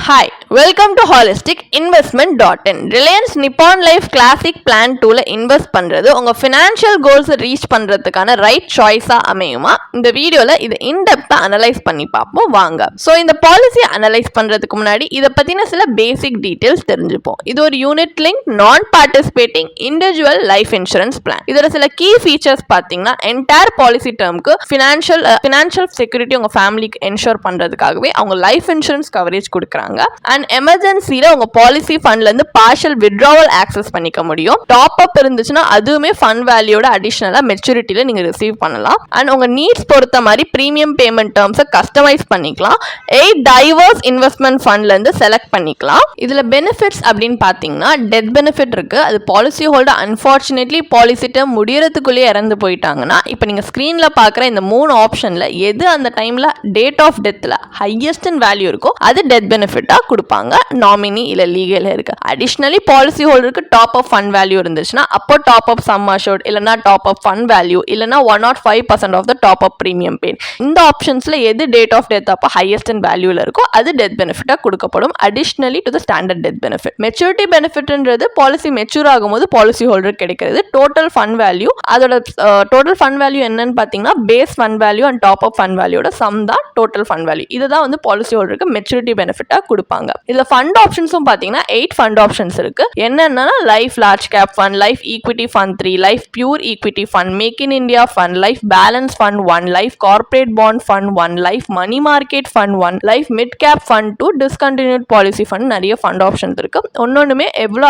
Hi, welcome to holisticinvestment.in. Reliance Nippon Life Classic Plan 2ல invest பண்றது உங்க financial goals reach பண்றதுக்கான right சாய்ஸா அமையுமா? இந்த வீடியோல இதை இன்டெப்தா அனலைஸ் பண்ணி பார்ப்போம் வாங்க. ஸோ இந்த பாலிசி அனலைஸ் பண்றதுக்கு முன்னாடி இதை பத்தின சில பேசிக் டீடைல்ஸ் தெரிஞ்சுப்போம். இது ஒரு யூனிட் லிங்க் நான் participating individual life insurance plan. இதோட சில கீ ஃபீச்சர்ஸ் பார்த்தீங்கன்னா என்டையர் பாலிசி டேர்முக்கு ஃபினான்ஷியல் செக்யூரிட்டி உங்க ஃபேமிலிக்கு என்ஷூர் பண்றதுக்காகவே அவங்க லைஃப் இன்சூரன்ஸ் கவரேஜ் கொடுக்குறாங்க. அண்ட் எமர்ஜென்சில உங்க பாலிசி ஃபண்ட்ல இருந்து பார்ஷியல் வித்ட்ராவல் ஆக்சஸ் பண்ணிக்க முடியும். டாப் அப் இருந்துச்சுன்னா அதுவுமே ஃபண்ட் வேல்யூட அடிஷனலா மெச்சூரிட்டில நீங்க ரிசீவ் பண்ணலாம். அண்ட் உங்க நீட்ஸ் பொறுத்த மாதிரி பிரீமியம் பேமெண்ட் டேர்ம்ஸை கஸ்டமைஸ் பண்ணிக்கலாம். 8 டைவர்ஸ் இன்வெஸ்ட்மெண்ட் ஃபண்ட்ல இருந்து செலக்ட் பண்ணிக்கலாம். இதுல பெனிஃபிட்ஸ் அப்படின்னு பாத்தீங்கன்னா டெத் பெனிஃபிட் இருக்கு. அது policy holder unfortunately policy term முடியறதுக்குள்ளேயே இறந்து போயிட்டாங்கன்னா இப்போ நீங்க ஸ்கிரீன்ல பாக்குற இந்த 3 ஆப்ஷன்ல எது அந்த டைம்ல டேட் ஆஃப் டெத்ல ஹையஸ்ட் இன் வேல்யூ இருக்கோ அது டெத் பெனிஃபிட்டா கொடுப்பாங்க. நாமினி இல்ல லீகல் இருக்கு. அடிஷனலி பாலிசி ஹோல்டருக்கு டாப் அப் ஃபண்ட் வேல்யூ இருந்துச்சுன்னா அப்போ டாப் அப் சம் அஷூர்ட் இல்லனா டாப் அப் ஃபண்ட் வேல்யூ இல்லனா 105% of the top up premium paid. இந்த ஆப்ஷன்ஸ்ல எது டேட் ஆஃப் டெத் அப்போ ஹையஸ்ட் இன் வேல்யூல இருக்கோ அது டெத் பெனிஃபிட்டா கொடுக்கப்படும். Additionally to the standard death benefit. Maturity பெனிஃபிட்ன்றது பாலிசி மெச்சூர் ஆகும்போது பாலிசி ஹோல்டர் கிடைக்கிறது. டோட்டல் ஃபண்ட் வேல்யூ அதோட டோட்டல் ஃபண்ட் வேல்யூ என்னன்னு பாத்தீங்கன்னா base fund value and top up fund வேல்யூட சம் தான் டோட்டல் ஃபண்ட் வேல்யூ. இதுதான் வந்து பாலிசி ஹோல்டருக்கு மெச்சூரிட்டி பெனிஃபிட்டா கொடுப்பாங்க. இதுல ஃபண்ட் ஆப்ஷன்ஸும் பாத்தீங்கன்னா 8 ஃபண்ட் ஆப்ஷன்ஸ் இருக்கு. என்னன்னா life large cap fund, life equity fund 3, life pure equity fund, make in India fund, life balance fund 1, life corporate bond fund 1, life money market fund 1, life mid cap fund 2, discontinued policy fund. நிறைய fund options இருக்கு. ஒன்னொன்னுமே எவ்வளவு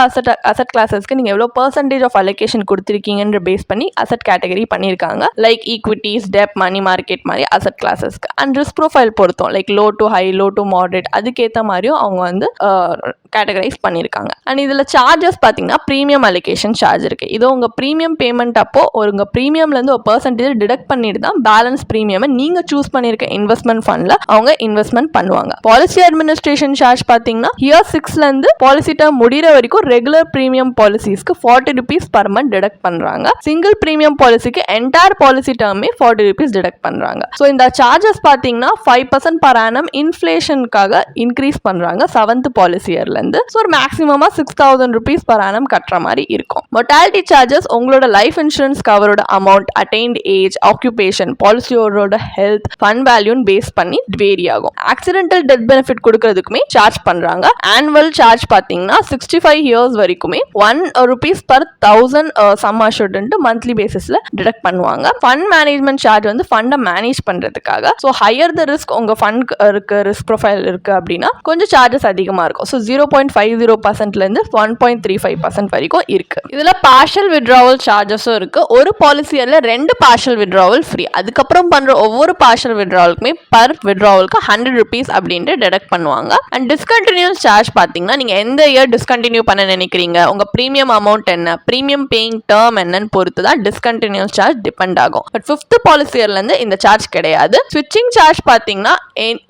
asset கிளாஸஸ்க்கு நீங்க எவ்வளவு percentage of allocation கொடுத்திருக்கீங்கன்ற base பண்ணி asset category பண்ணிருக்காங்க. Like equities, debt, money market மாதிரி அசெட் கிளாஸஸ்க்கு. அண்ட் ரிஸ்க் ப்ரொஃபைல் பொறுத்தோம் like low to high, low to moderate அதுக்கேற்ற மாதிரியும் அவங்க வந்து கேட்டகரைஸ் பண்ணியிருக்காங்க. அண்ட் இதில் சார்ஜஸ் பார்த்தீங்கன்னா ப்ரீமியம் அலோகேஷன் சார்ஜ் இருக்குது. இது உங்கள் ப்ரீமியம் பேமெண்ட் அப்போ உங்கள் ப்ரீமியம்லேருந்து ஒரு பெர்சன்டேஜ் டிடக்ட் பண்ணிட்டு தான் பேலன்ஸ் ப்ரீமியம் நீங்கள் சூஸ் பண்ணியிருக்க இன்வெஸ்ட்மெண்ட் ஃபண்டில் அவங்க இன்வெஸ்ட்மெண்ட் பண்ணுவாங்க. பாலிசி அட்மினிஸ்ட்ரேஷன் சார்ஜ் பார்த்தீங்கன்னா இயர் 6லேருந்து பாலிசி டேர்ம் முடிகிற வரைக்கும் ரெகுலர் ப்ரீமியம் பாலிசிஸ்க்கு 40 rupees பர் மந்த் டிடக்ட் பண்ணுறாங்க. சிங்கிள் ப்ரீமியம் பாலிசிக்கு என்டையர் பாலிசி டேர்மே 40 rupees டிடக்ட் பண்ணுறாங்க. ஸோ இந்த சார்ஜஸ் பார்த்தீங்கன்னா 5% per annum இன்ஃப்ளேஷனுக்காக இன்க்ரீஸ் பண்ணுறாங்க 7th பாலிசி இயர்லேருந்து. ஸோ ஒரு மேக்ஸிமமாக 6,000 rupees per annum கட்டுற மாதிரி இருக்கும். மொர்டாலிட்டி சார்ஜஸ் உங்களோட லைஃப் இன்சூரன்ஸ் கவரோட அமௌண்ட், அட்டைன்ட் ஏஜ், ஆக்குபேஷன், பாலிசியோட ஹெல்த், ஃபண்ட் வேல்யூன்னு பேஸ் பண்ணி வேரி ஆகும். ஆக்சிடென்டல் டெத் பெனிஃபிட் கொடுக்கறதுக்குமே சார்ஜ் பண்றாங்க. ஆனுவல் சார்ஜ் பார்த்தீங்கன்னா 65 years வரைக்குமே 1 rupees per 1000 sum assured monthly பேசிஸ்ல டிடக்ட் பண்ணுவாங்க. ஃபண்ட் மேனேஜ்மெண்ட் சார்ஜ் வந்து ஃபண்டை மேனேஜ் பண்றதுக்காக. ஸோ ஹையர் த ரிஸ்க் உங்க ஃபண்ட் இருக்கு, ரிஸ்க் ப்ரொஃபைல் இருக்கு அப்படின்னா கொஞ்சம் சார்ஜஸ் அதிகமா இருக்கும். ஸோ 0.50% 1.35% வரைக்கும் இருக்கு. இதுல பார்ஷியல் வித்ட்ராவல் சார்ஜஸும் இருக்கு. ஒரு பாலிசியர்ல 2 பார்ஷியல் வித்ட்ராவல் ஃப்ரீ. அதுக்கப்புறம் பண்ற ஒவ்வொரு பார்ஷியல் வித்ட்ராவலுக்குமே பர் வித்ட்ராவலுக்கு 100 rupees அப்படின்ட்டு டிடக்ட் பண்ணுவாங்க. அண்ட் டிஸ்கண்டினியூஸ் சார்ஜ் பாத்தீங்கன்னா நீங்க எந்த இயர் டிஸ்கண்டினியூ பண்ண நினைக்கிறீங்க, உங்க பிரீமியம் அமௌண்ட் என்ன, பிரீமியம் பேயிங் டேர்ம் என்னன்னு பொறுத்து தான் டிஸ்கண்டினியூஸ் சார்ஜ் டிபெண்ட் ஆகும். பட் 5th பாலிசியர்ல இருந்து இந்த சார்ஜ் கிடையாது. ஸ்விட்சிங் சார்ஜ் பாத்தீங்கன்னா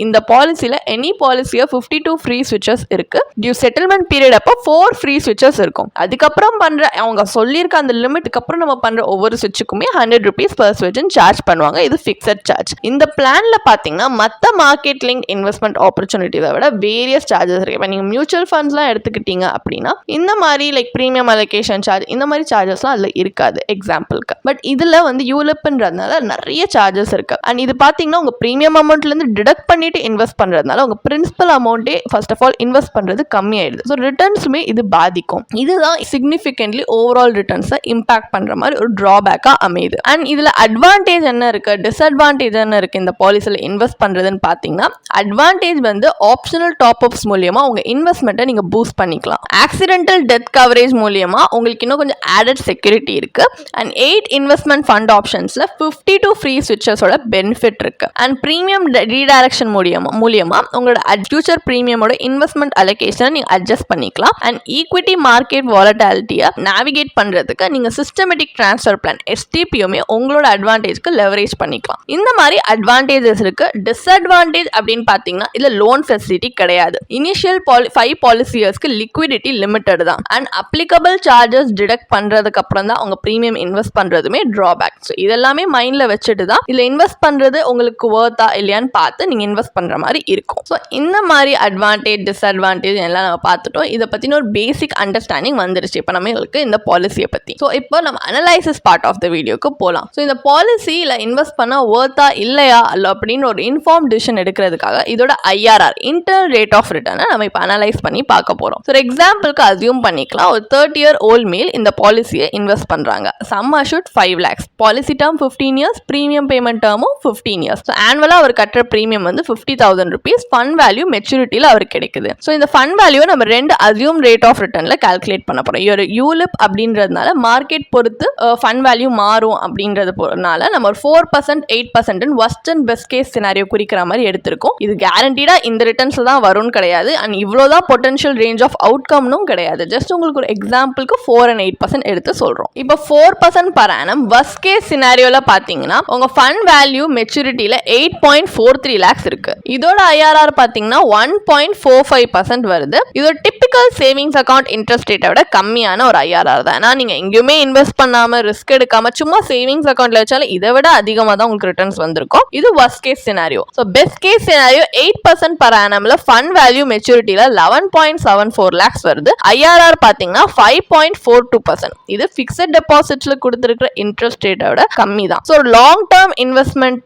இந்த பாலிசியில எனி பாலிசிய 52 ஃப்ரீ ஸ்விட்சஸ் இருக்கு. டியூ செட்டில்மெண்ட் பீரியட் அப்போ 4 ஃப்ரீ ஸ்விட்சஸ் இருக்கும். அதுக்கப்புறம் பண்ற அவங்க சொல்லியிருக்க அந்த லிமிட்டுக்கு அப்புறம் நம்ம பண்ற ஒவ்வொரு ஸ்விட்சுக்குமே 100 rupees per switch சார்ஜ் பண்ணுவாங்க. இது ஃபிக்ஸட் சார்ஜ். இந்த பிளான்ல பாத்தீங்கன்னா மத்த மார்க்கெட் லிங்க் இன்வெஸ்ட்மெண்ட் ஆப்பர்ச்சுனிட்டியை விட வேரியஸ் சார்ஜஸ் இருக்கு. இப்போ நீங்க மியூச்சுவல் ஃபண்ட்ஸ்லாம் எடுத்துக்கிட்டீங்க அப்படின்னா இந்த மாதிரி லைக் பிரீமியம் அலோகேஷன் சார்ஜ் இந்த மாதிரி சார்ஜஸ்லாம் அதுல இருக்காது எக்ஸாம்பிளுக்கு. பட் இதுல வந்து யூலிப்ன்றதுனால நிறைய சார்ஜஸ் இருக்கு. அண்ட் இது பாத்தீங்கன்னா உங்க பிரீமியம் அமௌண்ட்ல இருந்து டிடக்ட் பண்ணிட்டு இன்வெஸ்ட் பண்றதுனால உங்க பிரின்சிபல் அமௌண்ட்டே ஃபர்ஸ்ட் ஆஃப் ஆல் இன்வெஸ்ட் பண்றது கம்மி ஆயிடுது. ஸோ ரிட்டர்ன்ஸுமே இது பாதிக்கும். இதுதான் சிக்னிஃபிகன்ட்லி ஓவரால் ரிட்டர்ன்ஸை இம்பாக்ட் பண்ற மாதிரி ஒரு டிராபேக்கா அமையுது. அண்ட் இதுல அட்வான்டேஜ் என்ன இருக்கு, டிஸ்அட்வான்டேஜ் என்ன இருக்கு இந்த பாலிசில இன்வெஸ்ட் பண்றதுன்னு பாத்தீங்கன்னா அட்வான்டேஜ் வந்து ஆப்ஷனல் டாப் அப்ஸ் மூலியமா உங்க இன்வெஸ்ட்மெண்ட்டை நீங்க பூஸ்ட் பண்ணிக்கலாம். ஆக்சிடென்டல் டெத் கவரேஜ் மூலியமா உங்களுக்கு இன்னும் கொஞ்சம் ஆடட் செக்யூரிட்டி இருக்கு. அண்ட் 8 இன்வெஸ்ட்மெண்ட் ஃபண்ட் ஆப்ஷன்ஸ்ல 52 ஃப்ரீ ஸ்விட்சஸோட பெனிஃபிட் இருக்கு. அண்ட் பிரீமியம் ரீடைரக்ஷன் மூலியமா உங்களோட ஃபியூச்சர் பிரீமியமோட இன்வெஸ்ட்மெண்ட் அலோகேஷனை நீங்க அட்ஜஸ்ட் பண்ணிக்கலாம். அண்ட் ஈக்விட்டி மார்க்கெட் வாலட்டாலிட்டியை நேவிகேட் பண்றதுக்கு நீங்க சிஸ்டமேட்டிக் ட்ரான்ஸ்ஃபர் பிளான் STPயுமே உங்களோட அட்வான்டேஜ்க்கு லெவரேஜ் பண்ணிக்கலாம். இந்த மாதிரி அட்வான்டேஜஸ் இருக்கு. டிஸ்அட்வான்டேஜ் அப்படின்னு பாத்தீங்கன்னா இதுல லோன் ஃபெசிலிட்டி கிடையாது. இனிஷியல் 5 பாலிசி இயர்ஸ்க்கு லிக்விடிட்டி லிமிட்டட் தான். அண்ட் அப்ளிகபிள் சார்ஜஸ் டிடக்ட் பண்றதுக்கு அப்புறம் தான் உங்க பிரீமியம் இன்வெஸ்ட் பண்றதுமே டிராபேக். ஸோ இதெல்லாமே மைண்ட்ல வச்சுட்டு தான் இதுல இன்வெஸ்ட் பண்றது உங்களுக்கு வர்த்தா இல்லையான்னு பார்த்து நீங்க இன்வெஸ்ட் பண்ற மாதிரி இருக்கும். ஸோ இந்த மாதிரி அட்வான்டேஜ் அட்வான்டேஜ் டிஸ்அட்வான்டேஜ் எல்லாம் நம்ம பார்த்துட்டோம். இதை பற்றின ஒரு பேசிக் அண்டர்ஸ்டாண்டிங் வந்துருச்சு இப்போ நம்மளுக்கு இந்த பாலிசியை பற்றி. ஸோ இப்போ நம்ம அனலைசிஸ் பார்ட் ஆஃப் த வீடியோக்கு போகலாம். ஸோ இந்த பாலிசியில் இன்வெஸ்ட் பண்ணால் ஒர்த்தா இல்லையா இல்லை அப்படின்னு ஒரு இன்ஃபார்ம் டிசிஷன் எடுக்கிறதுக்காக இதோட ஐஆர்ஆர் இன்டர்னல் ரேட் ஆஃப் ரிட்டர்னை நம்ம இப்போ அனலைஸ் பண்ணி பார்க்க போகிறோம். ஸோ எக்ஸாம்பிளுக்கு அசியூம் பண்ணிக்கலாம், ஒரு 30 year old மேல் இந்த பாலிசியை இன்வெஸ்ட் பண்ணுறாங்க. Sum assured 5 lakhs, policy term 15 years, premium payment டேர்மும் 15 years. ஸோ ஆனுவலாக அவர் கட்டுற ப்ரீமியம் வந்து 50,000 rupees, ஃபண்ட் வேல்யூ மெச்சூரிட்டியில் அவருக்கு கிடைக்குது. ஸோ இந்த ஃபண்ட் வேல்யூவை நம்ம ரெண்டு அசியூம் ரேட் ஆஃப் ரிட்டர்னில் கால்குலேட் பண்ண போகிறோம். ஒரு யூலிப் அப்படின்றதுனால மார்க்கெட் பொறுத்து ஃபண்ட் வேல்யூ மாறும் அப்படின்றதுனால நம்ம ஒரு 4%, 8% worst and best case scenario குறிக்கிற மாதிரி எடுத்திருக்கோம். இது கேரண்டீடா இந்த ரிட்டர்ன்ஸ்ல தான் வரும்னு கிடையாது, அண்ட் இவ்வளோதான் பொட்டன்ஷியல் ரேஞ்ச் ஆஃப் அவுட்கம்னும் கிடையாது. ஜஸ்ட் உங்களுக்கு ஒரு எக்ஸாம்பிளுக்கு 4 and 8% எடுத்து சொல்றோம். இப்போ 4% per annum worst case scenarioல பாத்தீங்கன்னா உங்க ஃபண்ட் வேல்யூ மெச்சூரிட்டியில 8.43 lakhs இருக்கு. இதோட ஐஆர்ஆர் பாத்தீங்கன்னா 1.45% வருது. இதோட டிபிக்கல் சேவிங்ஸ் அக்கௌண்ட் இன்ட்ரெஸ்ட் ரேட்டை விட கம்மியான ஒரு ஐஆர்ஆர் தான். ஏன்னா நீங்க எங்கேயுமே இன்வெஸ்ட் பண்ணாம ரிஸ்க் எடுக்காம சும்மா சேவிங்ஸ் அக்கௌண்ட்ல வச்சாலும் இதை விட அதிகமாக தான் உங்களுக்கு ரிட்டர்ன்ஸ் வந்திருக்கும். இது worst case scenario. So best case scenario 8% per annumல fund value maturity-ல 11.74 lakhs வருது. IRR பாத்தீங்கன்னா 5.42%. இது fixed deposits-ல கொடுத்திருக்கிற interest rate-ஓட கம்மி தான். So long term investment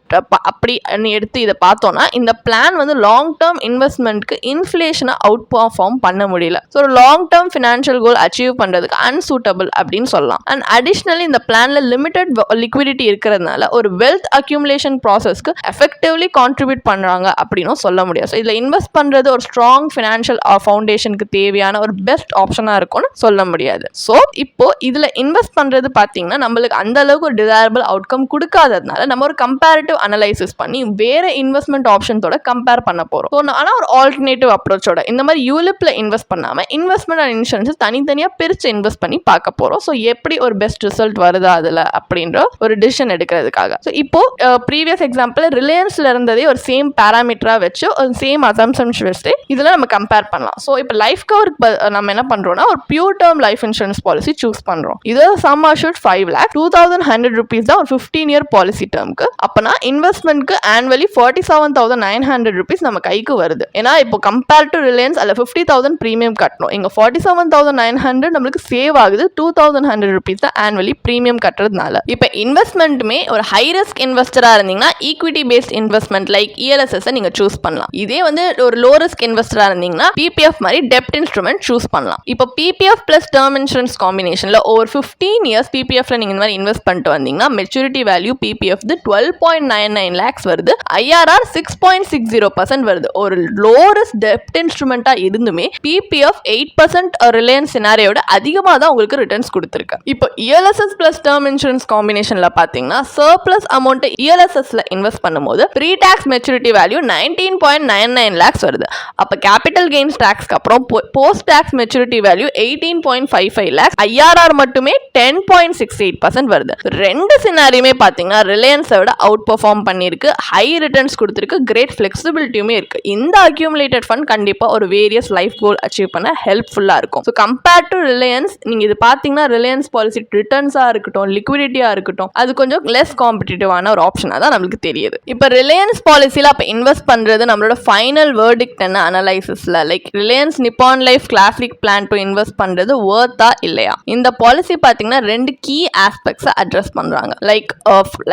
அப்படி எடுத்து இதை பார்த்தோம்னா இந்த பிளான் வந்து long term investment-க்கு inflation-ஐ outperform பண்ண முடியல. So long term financial goal achieve பண்றதுக்கு unsuitable அப்படின்னு சொல்லலாம். And additionally இந்த பிளான்ல limited liquidity இருக்கிறதுனால ஒரு wealth accumulation process-க்கு effectively contribute பண்றாங்க அப்படினும் சொல்ல முடியாது. ஸோ இதில் இன்வெஸ்ட் பண்றது ஒரு ஸ்ட்ராங் ஃபினான்ஷியல் ஃபவுண்டேஷனுக்கு தேவையான ஒரு பெஸ்ட் ஆப்ஷனாக இருக்கும்னு சொல்ல முடியாது. ஸோ இப்போ இதில் இன்வெஸ்ட் பண்றது பார்த்தீங்கன்னா நம்மளுக்கு அந்த அளவுக்கு ஒரு டிசைரபிள் அவுட்கம் கொடுக்காததுனால நம்ம ஒரு கம்பேரிட்டிவ் அனலைசிஸ் பண்ணி வேற இன்வெஸ்ட்மெண்ட் ஆப்ஷன்ஸோட கம்பேர் பண்ண போறோம். ஸோ ஆனால் ஒரு ஆல்டர்னேட்டிவ் அப்ரோச்சோட இந்த மாதிரி யூலிப்ல இன்வெஸ்ட் பண்ணாம இன்வெஸ்ட்மெண்ட் அண்ட் இன்சூரன்ஸ் தனித்தனியாக பிரித்து இன்வெஸ்ட் பண்ணி பார்க்க போறோம். ஸோ எப்படி ஒரு பெஸ்ட் ரிசல்ட் வருதா அதில் அப்படின்ற ஒரு டிசிஷன் எடுக்கிறதுக்காக. ஸோ இப்போ ப்ரீவியஸ் எக்ஸாம்பிள் ரிலையன்ஸ்ல இருந்ததே ஒரு சேம் பேராமீட்டரா வச்சு ஒரு சேம் அசம்ப்ஷன்ஸ் வச்சு இதில் நம்ம கம்பேர் பண்ணலாம். ஸோ இப்போ லைஃப் கவருக்கு நம்ம என்ன பண்றோம்னா ஒரு pure term life insurance policy choose பண்றோம். இது சம் அஷூட் 5 lakh, 2100 rupees தான் ஒரு 15 year பாலிசி டேர்முக்கு. அப்பனா இன்வெஸ்ட்மெண்ட்க்கு ஆனுவலி 47,900 rupees நம்ம கைக்கு வருது. ஏன்னா இப்போ கம்பேர் டு ரிலையன்ஸ் அதில் 50,000 ப்ரீமியம் கட்டணும். இங்க 47,900 நம்மளுக்கு சேவ் ஆகுது. 2,100 rupees தான் ஆனுவலி ப்ரீமியம் கட்டுறதுனால. இப்போ இன்வெஸ்ட்மெண்ட்டுமே ஒரு ஹை ரிஸ்க் இன்வெஸ்டரா இருந்தீங்கன்னா equity paste investment like ELSS நீங்க சூஸ் பண்ணலாம். இதே வந்து ஒரு லோ ரிஸ்க் இன்வெஸ்டரா இருந்தீங்கன்னா PPF மாதிரி டெப்ட் இன்ஸ்ட்ருமெண்ட் சூஸ் பண்ணலாம். இப்போ PPF பிளஸ் டேர்ம் இன்சூரன்ஸ் காம்பினேஷன்ல ஓவர் 15 years PPFல நீங்க இந்த மாதிரி இன்வெஸ்ட் பண்ணிட்டு வந்தீங்கன்னா மெச்சூரிட்டி வேல்யூ PPF 12.99 lakhs வருது. IRR 6.60% வருது. ஒரு லோ ரிஸ்க் டெப்ட் இன்ஸ்ட்ருமெண்டா இருந்துமே PPF 8% ரிலையன்ஸ் சினாரியோட அதிகமாக தான் உங்களுக்கு ரிட்டர்ன்ஸ் கொடுத்துருக்கு. இப்போ ELSS பிளஸ் டேர்ம் இன்சூரன்ஸ் காம்பினேஷன்ல பாத்தீங்கன்னா சர்ப்ளஸ் அமௌண்ட் ELSSல இன்வெஸ்ட் பண்ணும்போது pre tax maturity value 19.99 lakhs வருது. அப்ப கேபிட்டல் கெயின்ஸ் டாக்ஸ்க்கு அப்புறம் post tax maturity value 18.55 lakhs, IRR மட்டுமே 10.68% வருது. ரெண்டு சினாரியுமே பாத்தீங்கன்னா ரிலையன்ஸை விட அவுட் பெர்ஃபார்ம் பண்ணிருக்கு, ஹை ரிட்டர்ன்ஸ் கொடுத்திருக்கு, கிரேட் ஃபிளெக்சிபிலிட்டியுமே இருக்கு. இந்த அக்யூமுலேட்டட் ஃபண்ட் கண்டிப்பா ஒரு வேரியஸ் லைஃப் கோல் அச்சீவ் பண்ண ஹெல்ப்ஃபுல்லா இருக்கும். ஸோ கம்பேர் டு ரிலையன்ஸ் நீங்க இது பாத்தீங்கன்னா ரிலையன்ஸ் பாலிசி ரிட்டர்ன்ஸா இருக்கட்டும், லிக்விடிட்டியா இருக்கட்டும், அது கொஞ்சம் லெஸ் காம்படிட்டிவான ஒரு ஆப்ஷனா தான் நம்மளுக்கு தெரியுது. இப்போ ரிலையன்ஸ் பாலிசியில் அப்போ இன்வெஸ்ட் பண்ணுறது நம்மளோட ஃபைனல் வேர்டிக்ட் என்ன அனலைசிஸில் like Reliance Nippon life classic plan to invest பண்ணுறது ஒர்த்தா இல்லையா? இந்த பாலிசி பார்த்தீங்கன்னா ரெண்டு கீ ஆஸ்பெக்ட்ஸை அட்ரஸ் பண்ணுறாங்க. லைக்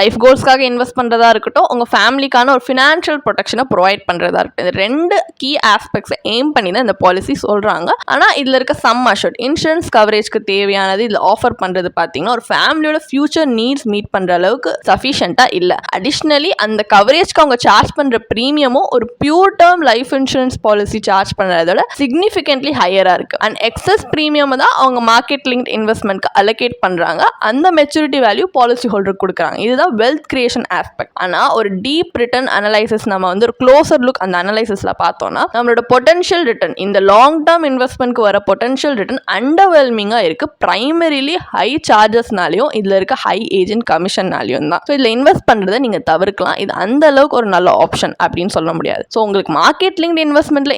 லைஃப் கோல்ஸ்க்காக இன்வெஸ்ட் பண்ணுறதா இருக்கட்டும், உங்கள் ஃபேமிலிக்கான ஒரு ஃபினான்ஷியல் ப்ரொடெக்ஷனை ப்ரொவைட் பண்ணுறதா இருக்கட்டும், இது ரெண்டு கீ ஆஸ்பெக்ட்ஸை எய்ம் பண்ணி தான் இந்த பாலிசி சொல்கிறாங்க. ஆனால் இதில் இருக்க சம் அஷூர்ட் இன்சூரன்ஸ் கவரேஜ்க்கு தேவையானது இதில் ஆஃபர் பண்ணுறது பார்த்தீங்கன்னா ஒரு ஃபேமிலியோட ஃபியூச்சர் நீட்ஸ் மீட் பண்ணுற அளவுக்கு சஃபிஷியண்டாக இல்லை. அடிஷ்னலி அந்த கவரேஜ்க்கு அவங்க சார்ஜ் பண்ற பிரீமியமும் ஒரு pure term life insurance policy charge பண்றதோட சிக்னிஃபிகன்ட்லி ஹையரா இருக்கு. அண்ட் எக்ஸஸ் பிரீமியம் தான் அவங்க மார்க்கெட் லிங்க்ட் இன்வெஸ்ட்மெண்ட்க்கு அலோகேட் பண்றாங்க, அந்த மெச்சூரிட்டி வேல்யூ பாலிசி ஹோல்டருக்கு கொடுக்குறாங்க. இதுதான் வெல்த் கிரியேஷன் ஆஸ்பெக்ட். ஆனா ஒரு டீப் ரிட்டர்ன் அனலைசிஸ் நம்ம வந்து ஒரு க்ளோசர் லுக் அந்த அனலைசிஸ்ல பார்த்தோம்னா நம்மளோட பொட்டன்ஷியல் ரிட்டர்ன் இந்த லாங் டேர்ம் இன்வெஸ்ட்மெண்ட்க்கு வர பொட்டன்ஷியல் ரிட்டர்ன் அண்டர்வெல்மிங்கா இருக்கு. பிரைமரிலி ஹை சார்ஜஸ்னாலையும் இதுல இருக்க ஹை ஏஜென்ட் கமிஷன்னாலையும் தான். ஸோ இதுல இன்வெஸ்ட் பண்றதை நீங்க தவிர்க்கலாம். இது அந்த அளவுக்கு ஒரு நல்ல ஆப்ஷன் அப்படின்னு சொல்ல முடியாது. ஸோ உங்களுக்கு மார்க்கெட் லிங்க்ட் இன்வெஸ்ட்மெண்ட்ல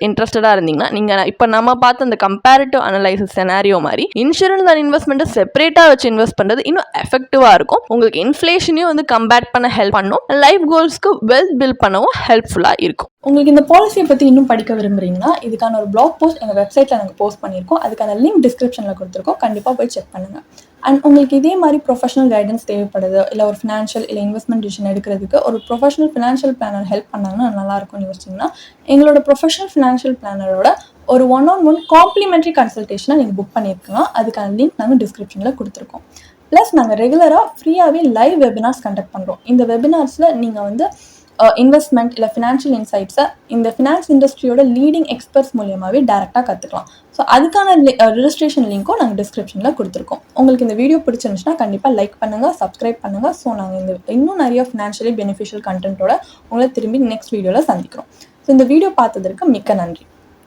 இன்ட்ரெஸ்டடா இருந்தீங்கன்னா நீங்க இப்போ நம்ம பார்த்த அந்த கம்பேரிட்டிவ் அனலைசிஸ் செனாரியோ மாதிரி இன்சூரன்ஸ் அண்ட் இன்வெஸ்ட்மெண்ட் செப்பரேட்டா வச்சு இன்வெஸ்ட் பண்றது இன்னும் எஃபெக்டிவா இருக்கும். உங்களுக்கு இன்ஃப்ளேஷனையும் வந்து கம்பேர் பண்ண ஹெல்ப் பண்ணும், லைஃப் கோல்ஸ்க்கு வெல்த் பில்ட் பண்ணவும் ஹெல்ப்ஃபுல்லா இருக்கும். உங்களுக்கு இந்த பாலிசியை பற்றி இன்னும் படிக்க விரும்புறீங்கன்னா இதுக்கான ஒரு பிளாக் போஸ்ட் எங்கள் வெப்சைட்டில் நாங்கள் போஸ்ட் பண்ணியிருக்கோம். அதுக்கான லிங்க் டிஸ்கிரிப்ஷனில் கொடுத்துருக்கோம். கண்டிப்பாக போய் செக் பண்ணுங்கள். அண்ட் உங்களுக்கு இதே மாதிரி ப்ரொஃபஷனல் கைடன்ஸ் தேவைப்படுது, இல்லை ஒரு ஃபினான்ஷியல் இல்லை இன்வெஸ்ட்மெண்ட் டிசிஷன் எடுக்கிறதுக்கு ஒரு ப்ரொஃபஷனல் ஃபினான்ஷியல் பிளானர் ஹெல்ப் பண்ணாங்கன்னா நல்லாயிருக்கும்னு யோசிச்சிங்கன்னா எங்களோட ப்ரொஃபஷனல் ஃபினான்ஷியல் பிளானரோட ஒரு 1-on-1 காம்ப்ளிமெண்ட்ரி கன்சல்டேஷனை நீங்கள் புக் பண்ணியிருக்கலாம். அதுக்கான லிங்க் நாங்கள் டிஸ்கிரிப்ஷனில் கொடுத்துருக்கோம். ப்ளஸ் நாங்கள் ரெகுலராக ஃப்ரீயாகவே லைவ் வெபினார்ஸ் கண்டக்ட் பண்ணுறோம். இந்த வெபினார்ஸில் நீங்கள் வந்து இன்வெஸ்ட்மெண்ட் இல்லை ஃபினான்ஷியல் இன்சைட்ஸை இந்த ஃபினான்ஸ் இண்டஸ்ட்ரியோட லீடிங் எக்ஸ்பர்ட்ஸ் மூலியமாகவே டேரெக்டாக கற்றுக்கலாம். ஸோ அதுக்கான ரிஜிஸ்ட்ரேஷன் லிங்க்கும் நாங்கள் டிஸ்கிரிப்ஷனில் கொடுத்துருக்கோம். உங்களுக்கு இந்த வீடியோ பிடிச்சிருந்துச்சுன்னா கண்டிப்பாக லைக் பண்ணுங்கள், சப்ஸ்கிரைப் பண்ணுங்கள். ஸோ நாங்கள் இன்னும் நிறைய ஃபினான்ஷியலி பெனிஃபிஷியல் கண்டென்ட்டோட உங்களை திரும்பி நெக்ஸ்ட் வீடியோவில் சந்திக்கிறோம். ஸோ இந்த வீடியோ பார்த்ததற்கு மிக்க நன்றி.